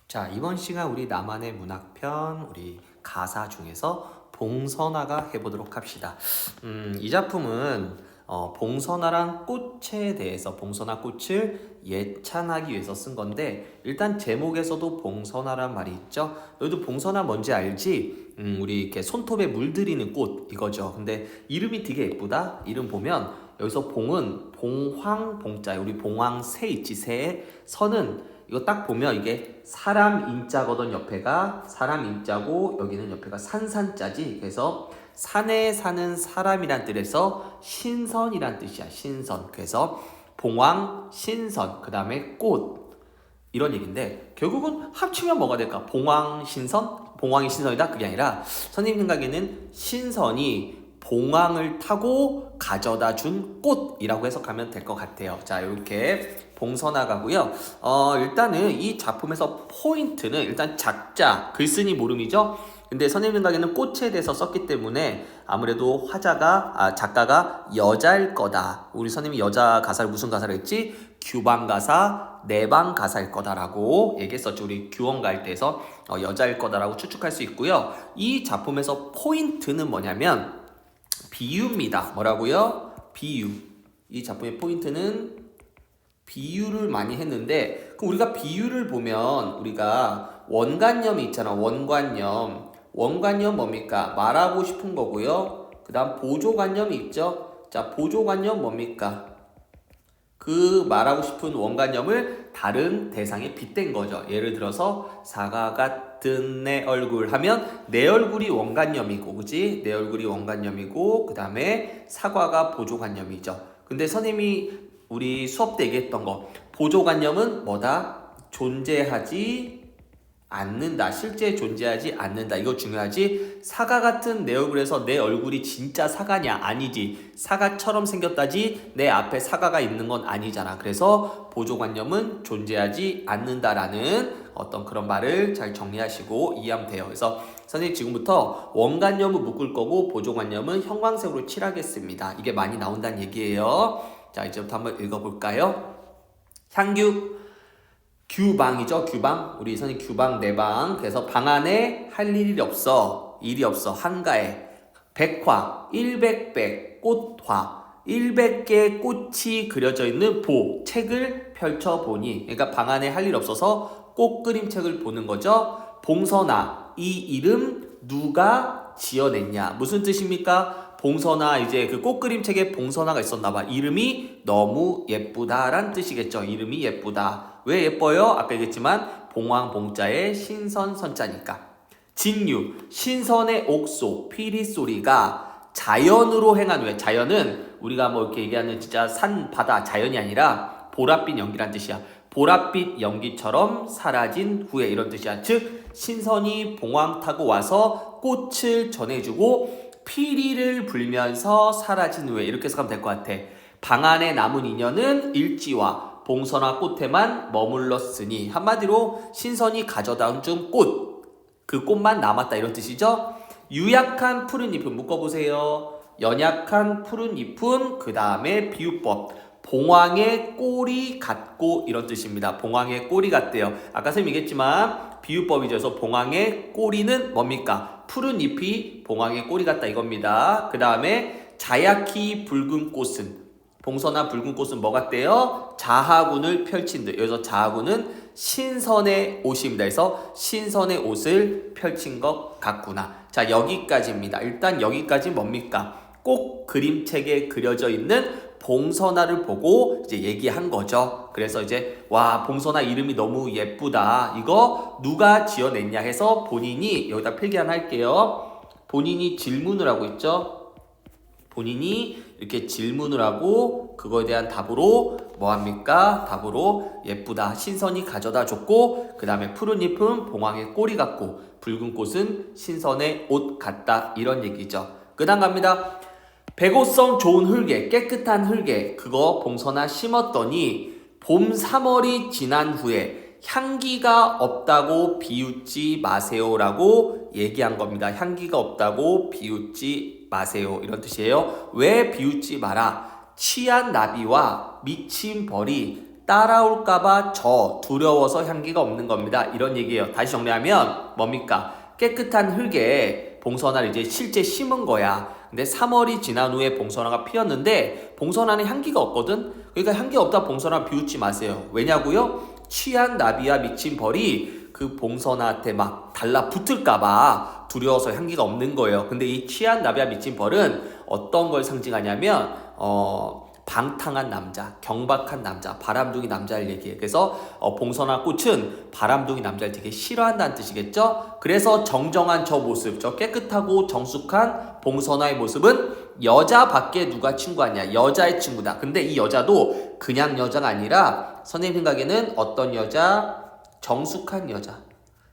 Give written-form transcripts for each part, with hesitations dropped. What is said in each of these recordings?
자, 이번 시간 우리 나만의 문학편, 우리 가사 중에서 봉선화가 해보도록 합시다. 이 작품은 봉선화란 꽃에 대해서 봉선화 꽃을 예찬하기 위해서 쓴 건데, 일단 제목에서도 봉선화란 말이 있죠. 너희도 봉선화 뭔지 알지? 우리 이렇게 손톱에 물들이는 꽃 이거죠. 근데 이름이 되게 예쁘다. 이름 보면 여기서 봉은 봉황 봉자에 우리 봉황새 있지, 새에 선은 이거 딱 보면 이게 사람 인자거든. 옆에가 사람 인자고 여기는 옆에가 산산자지. 그래서 산에 사는 사람이란 뜻에서 신선이란 뜻이야. 신선. 그래서 봉황 신선 그 다음에 꽃 이런 얘기인데, 결국은 합치면 뭐가 될까? 봉황 신선? 봉황이 신선이다? 그게 아니라 선생님 생각에는 신선이 봉황을 타고 가져다 준 꽃이라고 해석하면 될 것 같아요. 자, 이렇게 봉선화가고요. 일단은 이 작품에서 포인트는 일단 작자, 글쓴이 모름이죠. 근데 선생님 생각에는 꽃에 대해서 썼기 때문에 아무래도 작가가 여자일 거다. 우리 선생님이 여자 가사를 무슨 가사를 했지? 규방 가사, 내방 가사일 거다라고 얘기했었죠. 우리 규원가 할 때에서 여자일 거다라고 추측할 수 있고요. 이 작품에서 포인트는 뭐냐면 비유입니다. 뭐라고요? 비유. 이 작품의 포인트는 비유를 많이 했는데, 그럼 우리가 비유를 보면 우리가 원관념이 있잖아. 원관념 뭡니까? 말하고 싶은 거고요. 그 다음 보조관념이 있죠. 자, 보조관념 뭡니까? 그 말하고 싶은 원관념을 다른 대상에 빗댄 거죠. 예를 들어서 사과 같은 내 얼굴 하면 내 얼굴이 원관념이고, 그지? 내 얼굴이 원관념이고, 그 다음에 사과가 보조관념이죠. 근데 선생님이 우리 수업 때 얘기했던 거, 보조관념은 뭐다? 존재하지 않는다. 실제 존재하지 않는다. 이거 중요하지. 사과 같은 내 얼굴에서 내 얼굴이 진짜 사과냐? 아니지. 사과처럼 생겼다지 내 앞에 사과가 있는 건 아니잖아. 그래서 보조관념은 존재하지 않는다라는 어떤 그런 말을 잘 정리하시고 이해하면 돼요. 그래서 선생님 지금부터 원관념을 묶을 거고 보조관념은 형광색으로 칠하겠습니다. 이게 많이 나온다는 얘기예요. 자, 이제부터 한번 읽어볼까요? 향규 규방이죠. 규방. 우리 선생님 규방 내방. 그래서 방 안에 할 일이 없어. 일이 없어. 한가해. 백화. 일백백. 꽃화. 100개의 꽃이 그려져 있는 책을 펼쳐보니, 그러니까 방 안에 할 일 없어서 꽃 그림책을 보는 거죠. 봉선화. 이 이름 누가 지어냈냐? 무슨 뜻입니까? 봉선화, 이제 그 꽃 그림책에 봉선화가 있었나봐. 이름이 너무 예쁘다란 뜻이겠죠. 이름이 예쁘다. 왜 예뻐요? 아까 얘기했지만 봉황 봉자에 신선 선자니까. 진유, 신선의 옥소, 피리 소리가 자연으로 행한 후에, 자연은 우리가 뭐 이렇게 얘기하는 진짜 산, 바다, 자연이 아니라 보랏빛 연기란 뜻이야. 보랏빛 연기처럼 사라진 후에 이런 뜻이야. 즉 신선이 봉황 타고 와서 꽃을 전해주고 피리를 불면서 사라진 후에, 이렇게 해석하면 될 것 같아. 방 안에 남은 인연은 일지와 봉선화 꽃에만 머물렀으니, 한마디로 신선이 가져다 준 꽃, 그 꽃만 남았다 이런 뜻이죠. 유약한 푸른 잎은 묶어보세요. 연약한 푸른 잎은 그 다음에 비유법. 봉황의 꼬리 같고 이런 뜻입니다. 봉황의 꼬리 같대요. 아까 선생님 얘기했지만 비유법이죠. 그래서 봉황의 꼬리는 뭡니까? 푸른 잎이 봉황의 꼬리 같다 이겁니다. 그 다음에 자약히 붉은 꽃은, 봉선화 붉은 꽃은 뭐 같대요? 자하군을 펼친 듯. 여기서 자하군은 신선의 옷입니다. 그래서 신선의 옷을 펼친 것 같구나. 자, 여기까지입니다. 일단 여기까지 뭡니까? 꼭 그림책에 그려져 있는 봉선화를 보고 이제 얘기한 거죠. 그래서 이제 와, 봉선화 이름이 너무 예쁘다. 이거 누가 지어냈냐 해서 본인이, 여기다 필기 하나 할게요. 본인이 질문을 하고 있죠. 본인이 이렇게 질문을 하고 그거에 대한 답으로 뭐합니까? 답으로 예쁘다. 신선이 가져다 줬고, 그 다음에 푸른 잎은 봉황의 꼬리 같고 붉은 꽃은 신선의 옷 같다. 이런 얘기죠. 그 다음 갑니다. 백오성 좋은 흙에, 깨끗한 흙에 그거 봉선화 심었더니 봄 3월이 지난 후에 향기가 없다고 비웃지 마세요라고 얘기한 겁니다. 향기가 없다고 비웃지 마세요. 이런 뜻이에요. 왜 비웃지 마라? 취한 나비와 미친 벌이 따라올까봐 두려워서 향기가 없는 겁니다. 이런 얘기예요. 다시 정리하면 뭡니까? 깨끗한 흙에 봉선화를 이제 실제 심은 거야. 근데 3월이 지난 후에 봉선화가 피었는데 봉선화는 향기가 없거든. 그러니까 향기 없다 봉선화 비웃지 마세요. 왜냐고요? 취한 나비와 미친 벌이 그 봉선화한테 막 달라붙을까봐 두려워서 향기가 없는 거예요. 근데 이 취한 나비와 미친 벌은 어떤 걸 상징하냐면 방탕한 남자, 경박한 남자, 바람둥이 남자를 얘기해. 그래서 봉선화 꽃은 바람둥이 남자를 되게 싫어한다는 뜻이겠죠? 그래서 정정한 저 모습, 저 깨끗하고 정숙한 봉선화의 모습은 여자밖에 누가 친구하냐? 여자의 친구다. 근데 이 여자도 그냥 여자가 아니라 선생님 생각에는 어떤 여자? 정숙한 여자.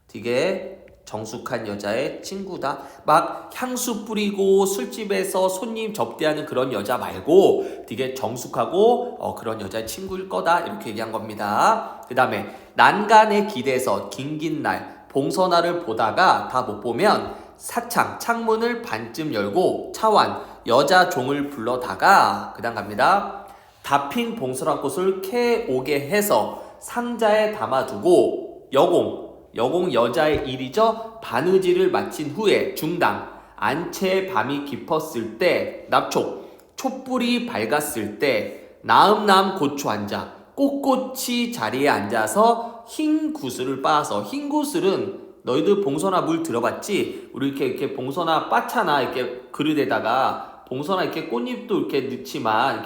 되게 정숙한 여자의 친구다. 막 향수 뿌리고 술집에서 손님 접대하는 그런 여자 말고 되게 정숙하고 그런 여자의 친구일 거다. 이렇게 얘기한 겁니다. 그 다음에 난간에 기대서 긴긴 날 봉선화를 보다가 다 못 보면 사창 창문을 반쯤 열고 차완 여자 종을 불러다가 그 다음 갑니다. 다 핀 봉선화 꽃을 캐 오게 해서 상자에 담아두고 여공 여자의 일이죠. 바느질을 마친 후에 중당 안채 밤이 깊었을 때 납촉 촛불이 밝았을 때 나음나음 고추 앉아 꼿꼿이 자리에 앉아서 흰 구슬을 빻아서 흰 구슬은 너희들 봉선화 물 들어봤지? 우리 이렇게 봉선화 빻잖아. 이렇게 그릇에다가 봉선화 이렇게 꽃잎도 이렇게 넣지만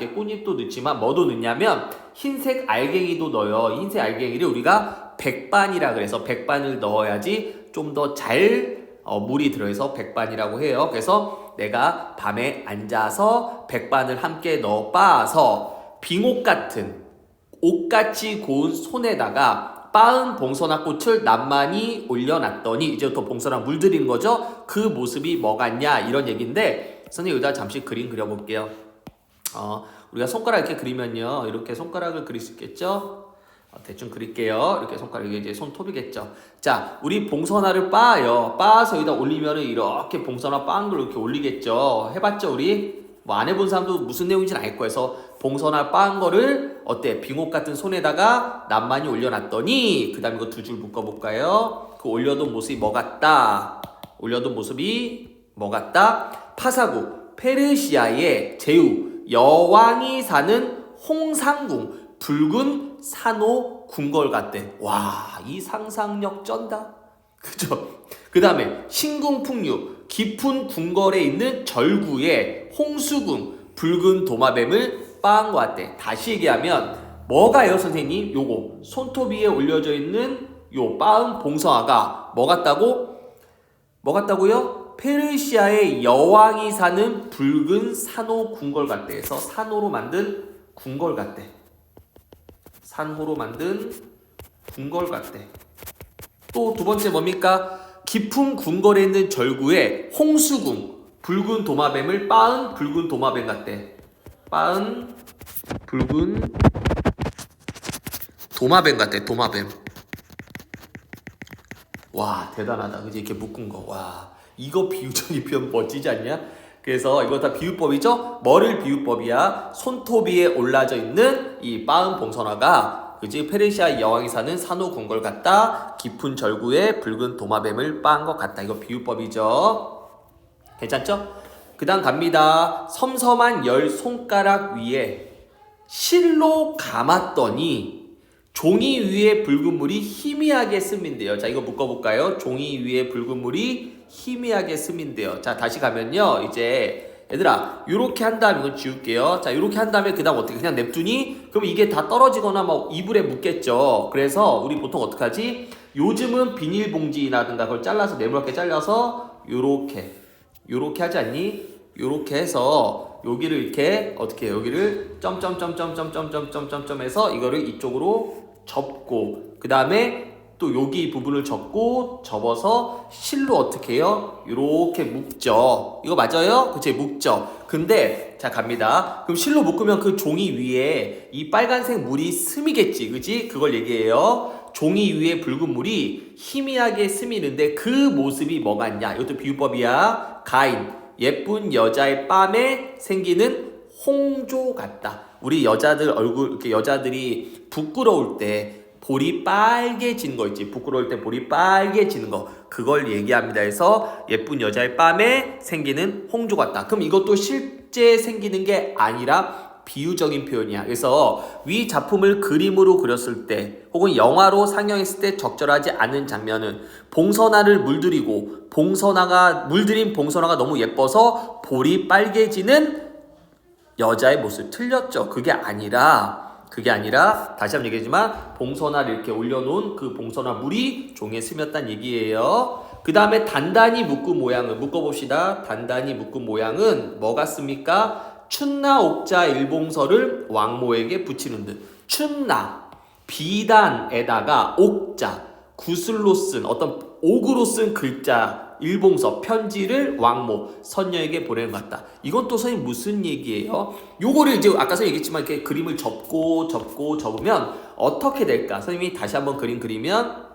뭐도 넣냐면 흰색 알갱이도 넣어요. 흰색 알갱이를 우리가 백반이라 그래서 백반을 넣어야지 좀 더 잘 물이 들어있어 백반이라고 해요. 그래서 내가 밤에 앉아서 백반을 함께 넣어 빻아서 빙옥 같은 옷같이 고운 손에다가 빻은 봉선화 꽃을 낱만이 올려놨더니 이제부터 봉선화 물들이는 거죠. 그 모습이 뭐 같냐 이런 얘기인데 선생님 여기다 잠시 그림 그려볼게요. 우리가 손가락 이렇게 그리면요 이렇게 손가락을 그릴 수 있겠죠. 대충 그릴게요. 이렇게 손가락 이게 이제 손톱이겠죠. 자, 우리 봉선화를 빻아요. 빻아서 여기다 올리면은 이렇게 봉선화 빻은 걸 이렇게 올리겠죠. 해봤죠 우리? 뭐 안 해본 사람도 무슨 내용인지는 알 거예요. 그래서 봉선화 빻은 거를 어때? 빙옥 같은 손에다가 낱만이 올려놨더니 그 다음에 이거 두 줄 묶어볼까요? 그 올려둔 모습이 뭐 같다? 파사국 페르시아의 제후 여왕이 사는 홍상궁 붉은 산호 궁궐 같대. 와, 이 상상력 쩐다. 그죠? 그 다음에 신궁풍류 깊은 궁궐에 있는 절구에 홍수궁 붉은 도마뱀을 빻은 것 같대. 다시 얘기하면 뭐가요 선생님? 요거 손톱 위에 올려져 있는 요 빻은 봉선화가 뭐 같다고요? 페르시아의 여왕이 사는 붉은 산호 궁궐 같대. 해서 산호로 만든 궁궐 같대. 산호로 만든 궁궐 같대. 또 두 번째 뭡니까? 깊은 궁궐에 있는 절구에 홍수궁 붉은 도마뱀을 빻은 붉은 도마뱀 같대. 빻은 붉은 도마뱀 같대. 도마뱀. 와 대단하다. 그지? 이렇게 묶은 거. 와 이거 비유적인 표현 멋지지 않냐? 그래서 이거 다 비유법이죠? 뭐를 비유법이야? 손톱 위에 올라져 있는 이 빻은 봉선화가 그지? 페르시아 여왕이 사는 산호 궁궐 같다. 깊은 절구에 붉은 도마뱀을 빻은 것 같다. 이거 비유법이죠? 괜찮죠? 그 다음 갑니다. 섬섬한 열 손가락 위에 실로 감았더니 종이 위에 붉은 물이 희미하게 스민대요. 자, 이거 묶어볼까요? 종이 위에 붉은 물이 희미하게 스민대요. 자, 다시 가면요. 이제 얘들아, 요렇게 한 다음에 이건 지울게요. 자, 요렇게 한 다음에 그 다음 어떻게 그냥 냅두니? 그럼 이게 다 떨어지거나 막 이불에 묻겠죠. 그래서 우리 보통 어떻게 하지? 요즘은 비닐봉지라든가 그걸 잘라서 네모나게 잘라서 요렇게 하지 않니? 요렇게 해서 여기를 이렇게 어떻게 해요? 여기를 점점점점점점점점점 해서 이거를 이쪽으로 접고 그 다음에 또 여기 부분을 접어서 실로 어떻게 해요? 요렇게 묶죠. 이거 맞아요? 그치? 묶죠. 근데 자 갑니다. 그럼 실로 묶으면 그 종이 위에 이 빨간색 물이 스미겠지. 그치? 그걸 얘기해요. 종이 위에 붉은 물이 희미하게 스미는데 그 모습이 뭐 같냐? 이것도 비유법이야. 가인 예쁜 여자의 뺨에 생기는 홍조 같다. 우리 여자들 얼굴, 이렇게 여자들이 부끄러울 때 볼이 빨개지는 거 있지. 부끄러울 때 볼이 빨개지는 거. 그걸 얘기합니다. 해서 예쁜 여자의 뺨에 생기는 홍조 같다. 그럼 이것도 실제 생기는 게 아니라 비유적인 표현이야. 그래서 위 작품을 그림으로 그렸을 때 혹은 영화로 상영했을 때 적절하지 않은 장면은 봉선화를 물들이고 물들인 봉선화가 너무 예뻐서 볼이 빨개지는 여자의 모습. 틀렸죠. 그게 아니라 다시 한번 얘기하지만 봉선화를 이렇게 올려놓은 그 봉선화 물이 종이에 스며있다는 얘기예요. 그 다음에 단단히 묶은 모양은 묶어봅시다. 단단히 묶은 모양은 뭐 같습니까? 춘나 옥자 일봉서를 왕모에게 붙이는 듯. 춘나 비단에다가 옥자 구슬로 쓴 어떤 옥으로 쓴 글자 일봉서 편지를 왕모 선녀에게 보내는 것 같다. 이건 또 선생님 무슨 얘기예요? 요거를 이제 아까 선생님 얘기했지만 이렇게 그림을 접으면 어떻게 될까? 선생님이 다시 한번 그림 그리면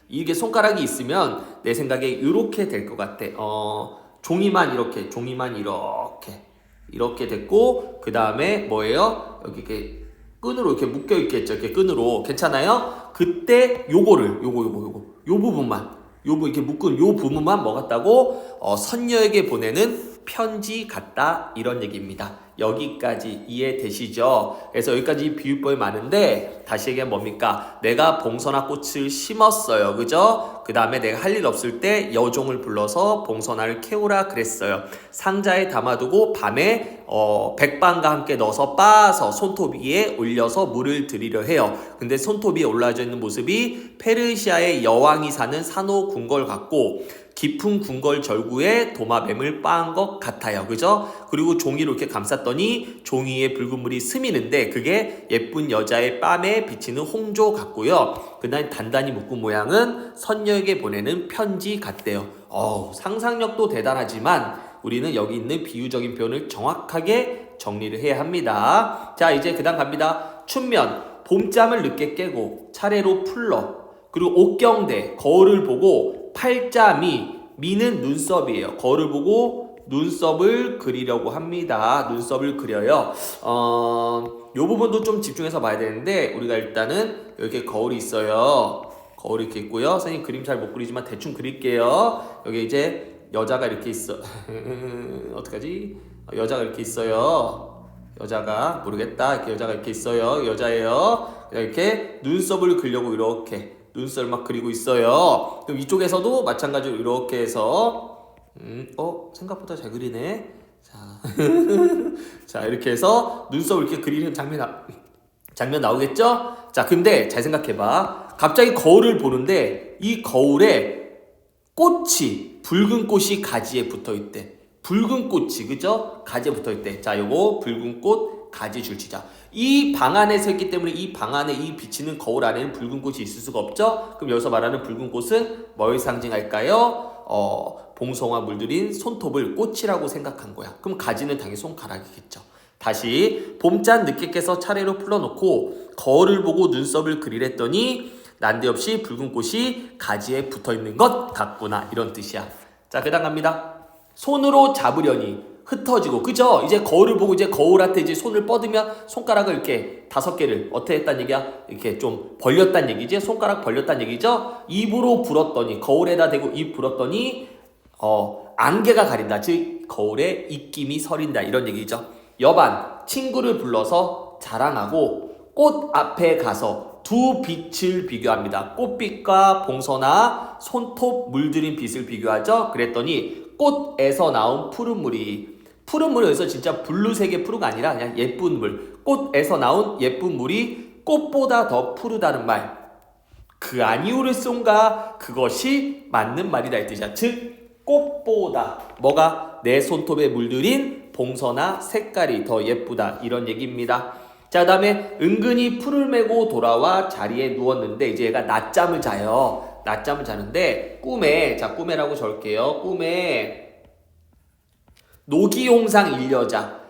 이게 손가락이 있으면 내 생각에 이렇게 될 것 같아. 종이만 이렇게 됐고, 그 다음에 뭐예요? 여기 이렇게 끈으로 이렇게 묶여 있겠죠. 이렇게 끈으로. 괜찮아요? 그때 요 부분만 이렇게 묶은 요 부분만 뭐 같다고? 선녀에게 보내는 편지 같다. 이런 얘기입니다. 여기까지 이해되시죠? 그래서 여기까지 비유법이 많은데 다시 얘기하면 뭡니까? 내가 봉선화 꽃을 심었어요. 그죠? 그 다음에 내가 할 일 없을 때 여종을 불러서 봉선화를 캐오라 그랬어요. 상자에 담아두고 밤에 백반과 함께 넣어서 빻아서 손톱 위에 올려서 물을 드리려 해요. 근데 손톱 위에 올라져 있는 모습이 페르시아의 여왕이 사는 산호 궁궐 같고 깊은 궁궐 절구에 도마뱀을 빻은 것 같아요. 그죠? 그리고 종이로 이렇게 감쌌더니 종이에 붉은 물이 스미는데 그게 예쁜 여자의 뺨에 비치는 홍조 같고요. 그다음 단단히 묶은 모양은 선녀에게 보내는 편지 같대요. 상상력도 대단하지만 우리는 여기 있는 비유적인 표현을 정확하게 정리를 해야 합니다. 자, 이제 그 다음 갑니다. 춘면, 봄잠을 늦게 깨고 차례로 풀러, 그리고 옥경대, 거울을 보고 팔자미, 미는 눈썹이에요. 거울을 보고 눈썹을 그리려고 합니다. 눈썹을 그려요. 요 부분도 좀 집중해서 봐야 되는데 우리가 일단은 이렇게 거울이 있어요. 거울이 이렇게 있고요. 선생님 그림 잘 못 그리지만 대충 그릴게요. 여기 이제 여자가 이렇게 있어. 어떡하지? 여자가 이렇게 있어요. 여자가 모르겠다. 이렇게 여자가 이렇게 있어요. 여자예요. 이렇게 눈썹을 그리려고 이렇게 눈썹을 막 그리고 있어요. 그럼 이쪽에서도 마찬가지로 이렇게 해서 생각보다 잘 그리네. 자, 자 이렇게 해서 눈썹을 이렇게 그리는 장면 나오겠죠? 자, 근데 잘 생각해봐. 갑자기 거울을 보는데 이 거울에 붉은 꽃이 가지에 붙어있대. 붉은 꽃이, 그죠? 가지에 붙어있대. 자, 요거 붉은 꽃 가지 줄치자. 이 방 안에서 있기 때문에 이 방 안에 이 비치는 거울 안에는 붉은 꽃이 있을 수가 없죠? 그럼 여기서 말하는 붉은 꽃은 뭘 상징할까요? 봉송화 물들인 손톱을 꽃이라고 생각한 거야. 그럼 가지는 당연히 손가락이겠죠. 다시 봄잠 늦게 깨서 차례로 풀어놓고 거울을 보고 눈썹을 그리랬더니 난데없이 붉은 꽃이 가지에 붙어있는 것 같구나. 이런 뜻이야. 자, 그 다음 갑니다. 손으로 잡으려니 흩어지고, 그죠? 이제 거울을 보고 이제 거울한테 이제 손을 뻗으면 손가락을 이렇게 5개를 어떻게 했단 얘기야? 이렇게 좀 벌렸단 얘기지? 손가락 벌렸단 얘기죠? 입으로 불었더니, 거울에다 대고 입 불었더니 안개가 가린다. 즉 거울에 입김이 서린다. 이런 얘기죠. 여반, 친구를 불러서 자랑하고 꽃 앞에 가서 두 빛을 비교합니다. 꽃빛과 봉선화 손톱 물들인 빛을 비교하죠. 그랬더니 꽃에서 나온 푸른 물이 여기서 진짜 블루색의 푸르가 아니라 그냥 예쁜 물. 꽃에서 나온 예쁜 물이 꽃보다 더 푸르다는 말. 그 아니오를 쏜가 그것이 맞는 말이다 이 뜻이야. 즉 꽃보다 뭐가 내 손톱에 물들인 봉선화 색깔이 더 예쁘다 이런 얘기입니다. 자, 그 다음에 은근히 풀을 메고 돌아와 자리에 누웠는데 이제 얘가 낮잠을 자요. 낮잠을 자는데 꿈에라고 적을게요. 꿈에 녹이홍상 일여자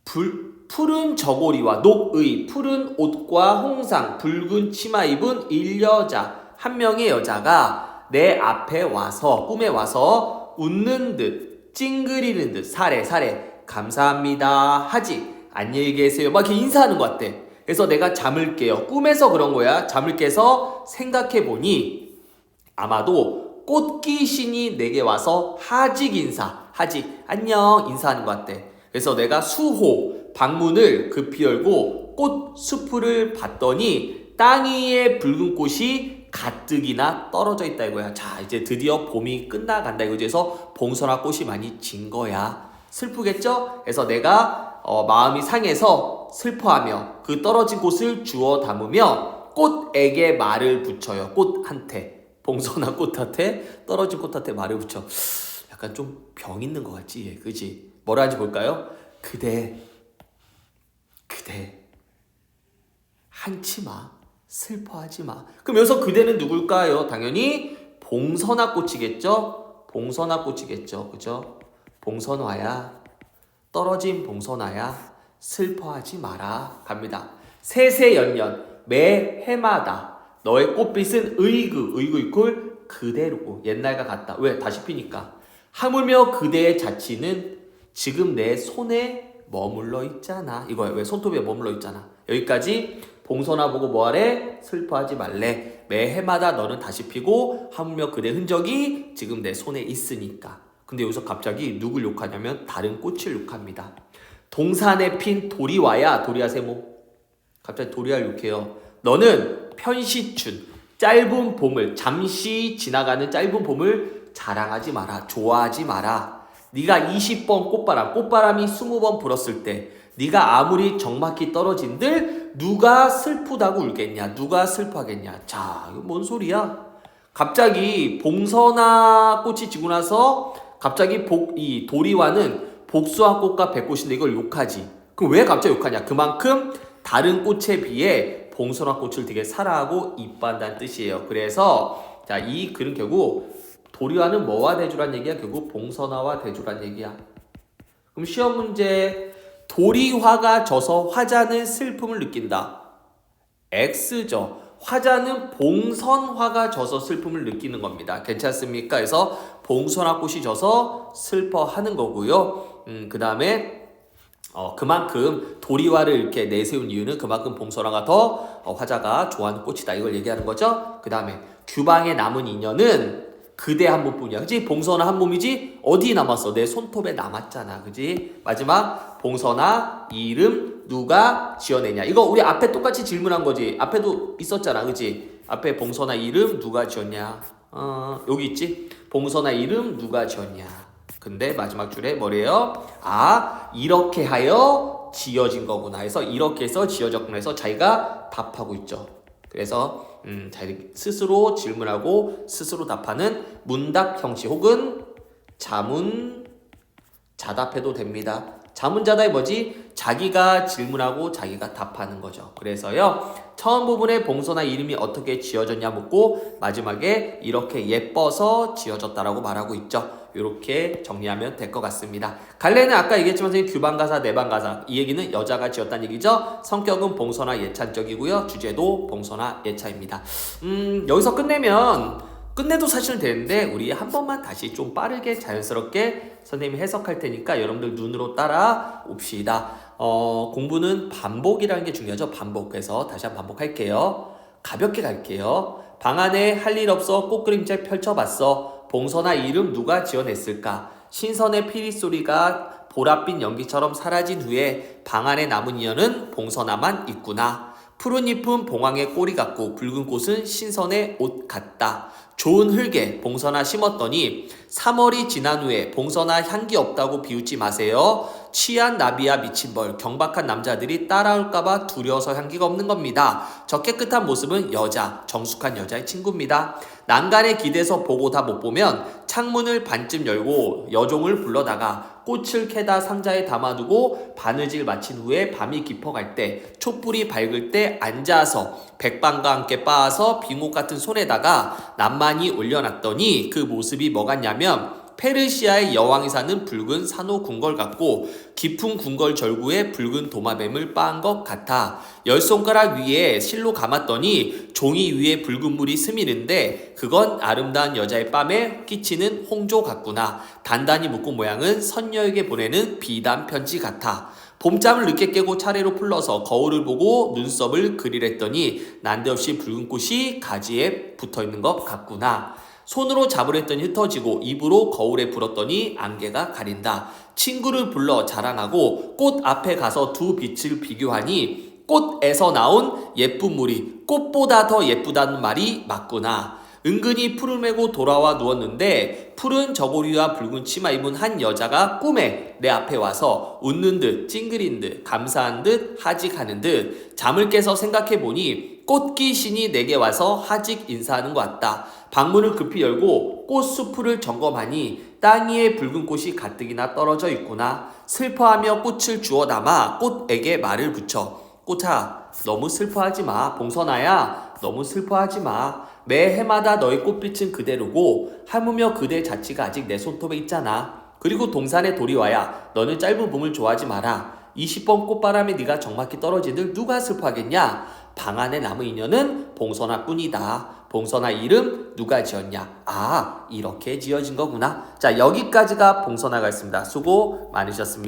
푸른 저고리와 녹의 푸른 옷과 홍상 붉은 치마 입은 일여자 한 명의 여자가 내 앞에 와서 꿈에 와서 웃는 듯 찡그리는 듯 사래 감사합니다 하지 안녕히 계세요. 막 이렇게 인사하는 것 같아. 그래서 내가 잠을 깨요. 꿈에서 그런 거야. 잠을 깨서 생각해 보니 아마도 꽃귀신이 내게 와서 하직 인사, 하직, 안녕 인사하는 것 같대. 그래서 내가 수호, 방문을 급히 열고 꽃 수풀을 봤더니 땅 위에 붉은 꽃이 가뜩이나 떨어져 있다 이거야. 자, 이제 드디어 봄이 끝나간다 이거지. 그래서 봉선화 꽃이 많이 진 거야. 슬프겠죠? 그래서 내가 마음이 상해서 슬퍼하며 그 떨어진 꽃을 주워 담으며 꽃에게 말을 붙여요. 꽃한테. 봉선화 꽃한테, 떨어진 꽃한테 말을 붙여. 약간 좀 병 있는 것 같지? 얘, 그지? 뭐라 하는지 볼까요? 그대 한치 마. 슬퍼하지 마. 그럼 여기서 그대는 누굴까요? 당연히 봉선화 꽃이겠죠? 봉선화 꽃이겠죠. 그죠? 봉선화야. 떨어진 봉선화야. 슬퍼하지 마라. 갑니다. 세세연년 매 해마다 너의 꽃빛은 의그 이퀄 그대로 옛날과 같다. 왜? 다시 피니까. 하물며 그대의 자취는 지금 내 손에 머물러 있잖아. 이거야. 왜? 손톱에 머물러 있잖아. 여기까지 봉선화 보고 뭐하래? 슬퍼하지 말래. 매 해마다 너는 다시 피고 하물며 그대 흔적이 지금 내 손에 있으니까. 근데 여기서 갑자기 누굴 욕하냐면 다른 꽃을 욕합니다. 동산에 핀 도리와야. 도리와 세모. 갑자기 도리와를 욕해요. 너는 편시춘 짧은 봄을 잠시 지나가는 짧은 봄을 자랑하지 마라. 좋아하지 마라. 네가 20번 꽃바람이 20번 불었을 때 네가 아무리 적막히 떨어진들 누가 슬프다고 울겠냐? 누가 슬퍼하겠냐? 자, 이거 뭔 소리야? 갑자기 봉선화 꽃이 지고 나서 갑자기 이 도리와는 복숭아 꽃과 백꽃인데 이걸 욕하지. 그럼 왜 갑자기 욕하냐? 그만큼 다른 꽃에 비해 봉선화 꽃을 되게 사랑하고 이뻐한다는 뜻이에요. 그래서 자, 이 글은 결국 도리와는 뭐와 대조란 얘기야? 결국 봉선화와 대조란 얘기야. 그럼 시험 문제 도리화가 져서 화자는 슬픔을 느낀다. X죠. 화자는 봉선화가 져서 슬픔을 느끼는 겁니다. 괜찮습니까? 그래서 봉선화 꽃이 져서 슬퍼하는 거고요. 그 다음에 그만큼 도리화를 이렇게 내세운 이유는 그만큼 봉선화가 더 화자가 좋아하는 꽃이다. 이걸 얘기하는 거죠. 그 다음에 규방에 남은 인연은 그대 한 몸뿐이야. 그치? 봉선화 한 몸이지? 어디 남았어? 내 손톱에 남았잖아. 그치? 마지막 봉선화 이 이름 누가 지어내냐. 이거 우리 앞에 똑같이 질문한 거지. 앞에도 있었잖아. 그치? 앞에 봉선화 이름 누가 지었냐. 여기 있지? 봉선화 이름 누가 지었냐. 근데 마지막 줄에 뭐래요? 아, 이렇게 하여 지어진 거구나 해서 이렇게 해서 지어졌구나 해서 자기가 답하고 있죠. 그래서 자기 스스로 질문하고 스스로 답하는 문답 형식 혹은 자문 자답해도 됩니다. 자문자답이 뭐지? 자기가 질문하고 자기가 답하는 거죠. 그래서요. 처음 부분에 봉선화 이름이 어떻게 지어졌냐 묻고 마지막에 이렇게 예뻐서 지어졌다라고 말하고 있죠. 이렇게 정리하면 될 것 같습니다. 갈래는 아까 얘기했지만 규방가사, 내방가사 이 얘기는 여자가 지었다는 얘기죠. 성격은 봉선화 예찬적이고요. 주제도 봉선화 예차입니다. 여기서 끝내도 사실은 되는데 우리 한 번만 다시 좀 빠르게 자연스럽게 선생님이 해석할 테니까 여러분들 눈으로 따라 옵시다. 공부는 반복이라는 게 중요하죠. 반복. 그래서 다시 한번 반복할게요. 가볍게 갈게요. 방 안에 할 일 없어 꽃그림책 펼쳐봤어. 봉선화 이름 누가 지어냈을까? 신선의 피리소리가 보랏빛 연기처럼 사라진 후에 방 안에 남은 인연은 봉선화만 있구나. 푸른 잎은 봉황의 꼬리 같고 붉은 꽃은 신선의 옷 같다. 좋은 흙에 봉선화 심었더니 3월이 지난 후에 봉선화 향기 없다고 비웃지 마세요. 취한 나비야 미친 벌 경박한 남자들이 따라올까봐 두려워서 향기가 없는 겁니다. 저 깨끗한 모습은 여자, 정숙한 여자의 친구입니다. 난간에 기대서 보고 다 못 보면 창문을 반쯤 열고 여종을 불러다가 꽃을 캐다 상자에 담아두고 바느질 마친 후에 밤이 깊어갈 때 촛불이 밝을 때 앉아서 백방과 함께 빻아서 빙옥 같은 손에다가 낱만이 올려놨더니 그 모습이 뭐 같냐면 페르시아의 여왕이 사는 붉은 산호 궁궐 같고 깊은 궁궐 절구에 붉은 도마뱀을 빻은 것 같아. 10손가락 위에 실로 감았더니 종이 위에 붉은 물이 스미는데 그건 아름다운 여자의 뺨에 끼치는 홍조 같구나. 단단히 묶은 모양은 선녀에게 보내는 비단 편지 같아. 봄잠을 늦게 깨고 차례로 풀러서 거울을 보고 눈썹을 그리랬더니 난데없이 붉은 꽃이 가지에 붙어있는 것 같구나. 손으로 잡으랬더니 흩어지고 입으로 거울에 불었더니 안개가 가린다. 친구를 불러 자랑하고 꽃 앞에 가서 두 빛을 비교하니 꽃에서 나온 예쁜 물이 꽃보다 더 예쁘다는 말이 맞구나. 은근히 풀을 메고 돌아와 누웠는데 푸른 저고리와 붉은 치마 입은 한 여자가 꿈에 내 앞에 와서 웃는 듯 찡그린 듯 감사한 듯 하직하는 듯 잠을 깨서 생각해보니 꽃귀신이 내게 와서 하직 인사하는 것 같다. 방문을 급히 열고 꽃수풀을 점검하니 땅 위에 붉은 꽃이 가뜩이나 떨어져 있구나. 슬퍼하며 꽃을 주워 담아 꽃에게 말을 붙여 꽃아 너무 슬퍼하지 마. 봉선아야 너무 슬퍼하지 마. 매 해마다 너의 꽃빛은 그대로고 하물며 그대 자취가 아직 내 손톱에 있잖아. 그리고 동산의 도리와야 너는 짧은 봄을 좋아하지 마라. 20번 꽃바람에 네가 적막히 떨어지들 누가 슬퍼하겠냐. 방 안에 남은 인연은 봉선아뿐이다. 봉선아 이름 누가 지었냐. 아 이렇게 지어진 거구나. 자 여기까지가 봉선아가 있습니다. 수고 많으셨습니다.